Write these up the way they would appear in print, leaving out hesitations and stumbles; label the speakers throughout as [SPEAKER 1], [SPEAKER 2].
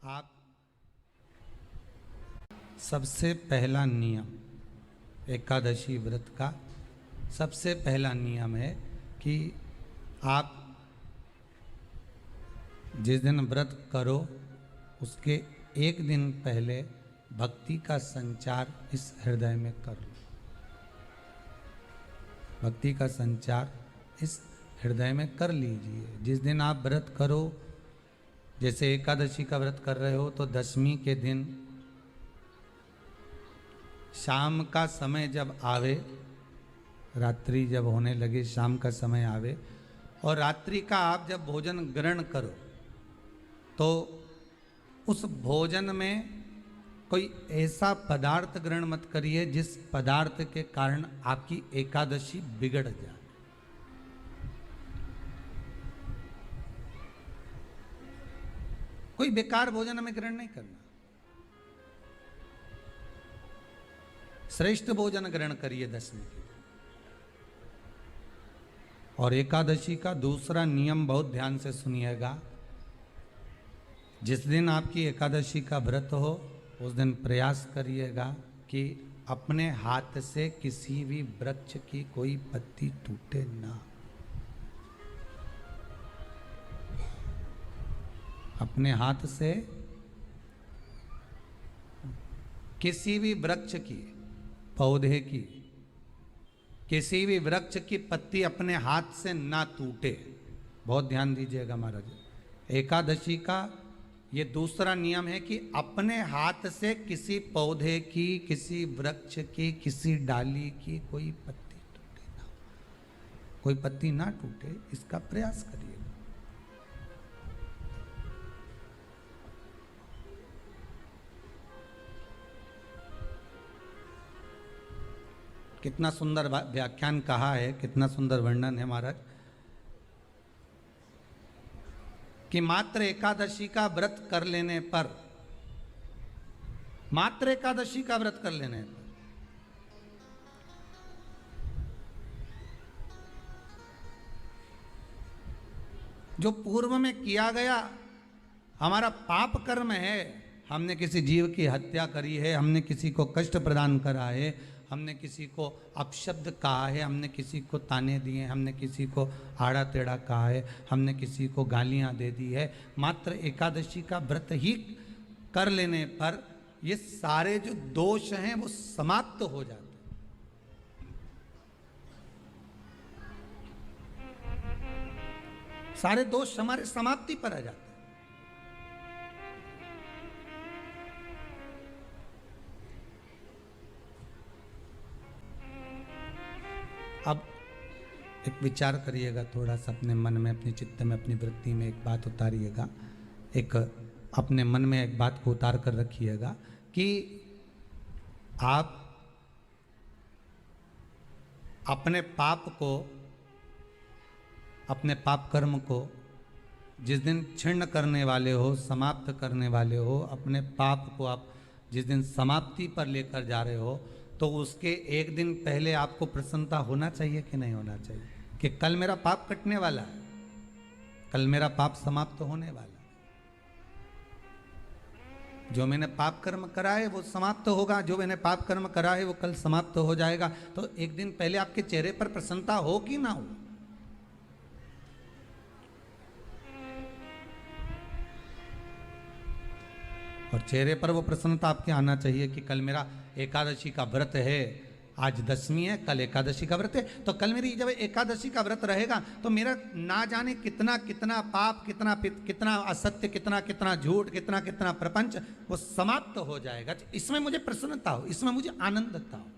[SPEAKER 1] आप सबसे पहला नियम एकादशी व्रत का सबसे पहला नियम है कि आप जिस दिन व्रत करो उसके एक दिन पहले भक्ति का संचार इस हृदय में कर लो। भक्ति का संचार इस हृदय में कर लीजिए। जिस दिन आप व्रत करो, जैसे एकादशी का व्रत कर रहे हो तो दशमी के दिन शाम का समय जब आवे, रात्रि जब होने लगे, शाम का समय आवे और रात्रि का आप जब भोजन ग्रहण करो तो उस भोजन में कोई ऐसा पदार्थ ग्रहण मत करिए जिस पदार्थ के कारण आपकी एकादशी बिगड़ जाए। कोई बेकार भोजन में ग्रहण नहीं करना, श्रेष्ठ भोजन ग्रहण करिए दशमी के। और एकादशी का दूसरा नियम बहुत ध्यान से सुनिएगा। जिस दिन आपकी एकादशी का व्रत हो उस दिन प्रयास करिएगा कि अपने हाथ से किसी भी वृक्ष की कोई पत्ती टूटे ना। अपने हाथ से किसी भी वृक्ष की, पौधे की, किसी भी वृक्ष की पत्ती अपने हाथ से ना टूटे। बहुत ध्यान दीजिएगा महाराज। एकादशी का ये दूसरा नियम है कि अपने हाथ से किसी पौधे की, किसी वृक्ष की, किसी डाली की कोई पत्ती टूटे ना, कोई पत्ती ना टूटे, इसका प्रयास करिए। कितना सुंदर व्याख्यान कहा है, कितना सुंदर वर्णन है महाराज कि मात्र एकादशी का व्रत कर लेने पर, मात्र एकादशी का व्रत कर लेने पर जो पूर्व में किया गया हमारा पाप कर्म है, हमने किसी जीव की हत्या करी है, हमने किसी को कष्ट प्रदान करा है, हमने किसी को अपशब्द कहा है, हमने किसी को ताने दिए, हमने किसी को आड़ा टेढ़ा कहा है, हमने किसी को गालियां दे दी है, मात्र एकादशी का व्रत ही कर लेने पर ये सारे जो दोष हैं वो समाप्त हो जाते हैं। सारे दोष हमारे समाप्ति पर आ जाते हैं। अब एक विचार करिएगा थोड़ा सा अपने मन में, अपने चित्त में, अपनी वृत्ति में एक बात उतारिएगा। एक अपने मन में एक बात को उतार कर रखिएगा कि आप अपने पाप को, अपने पाप कर्म को जिस दिन छिन्न करने वाले हो, समाप्त करने वाले हो, अपने पाप को आप जिस दिन समाप्ति पर लेकर जा रहे हो तो उसके एक दिन पहले आपको प्रसन्नता होना चाहिए कि नहीं होना चाहिए कि कल मेरा पाप कटने वाला है, कल मेरा पाप समाप्त होने वाला है। जो मैंने पाप कर्म करा है वो समाप्त होगा, जो मैंने पाप कर्म करा है वो कल समाप्त हो जाएगा। तो एक दिन पहले आपके चेहरे पर प्रसन्नता हो कि ना हो। और चेहरे पर वो प्रसन्नता आपके आना चाहिए कि कल मेरा एकादशी का व्रत है, आज दशमी है, कल एकादशी का व्रत है, तो कल मेरी जब एकादशी का व्रत रहेगा तो मेरा ना जाने कितना कितना पाप, कितना असत्य, कितना झूठ, कितना प्रपंच वो समाप्त हो जाएगा। इसमें मुझे प्रसन्नता हो, इसमें मुझे आनंदता हो।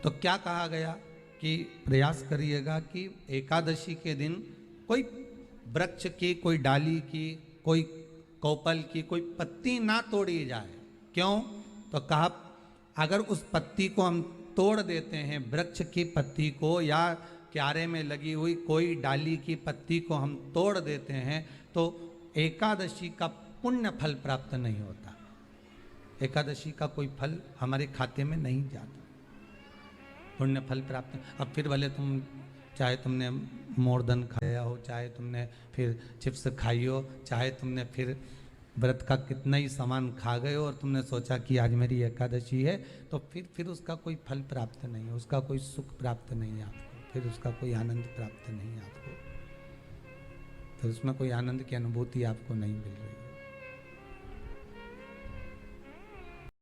[SPEAKER 1] तो क्या कहा गया कि प्रयास करिएगा कि एकादशी के दिन कोई वृक्ष की, कोई डाली की, कोई कोपल की कोई पत्ती ना तोड़ी जाए। क्यों? तो कहा अगर उस पत्ती को हम तोड़ देते हैं, वृक्ष की पत्ती को या क्यारे में लगी हुई कोई डाली की पत्ती को हम तोड़ देते हैं तो एकादशी का पुण्य फल प्राप्त नहीं होता। एकादशी का कोई फल हमारे खाते में नहीं जाता, पुण्य फल प्राप्त। अब फिर भले तुम चाहे तुमने मोरदन खाया हो, चाहे तुमने फिर चिप्स खाई हो, चाहे तुमने फिर व्रत का कितना ही सामान खा गए हो और तुमने सोचा कि आज मेरी एकादशी है, तो फिर उसका कोई फल प्राप्त नहीं है, उसका कोई सुख प्राप्त नहीं है आपको, फिर उसका कोई आनंद प्राप्त नहीं है आपको, फिर उसमें कोई आनंद की अनुभूति आपको नहीं मिल रही।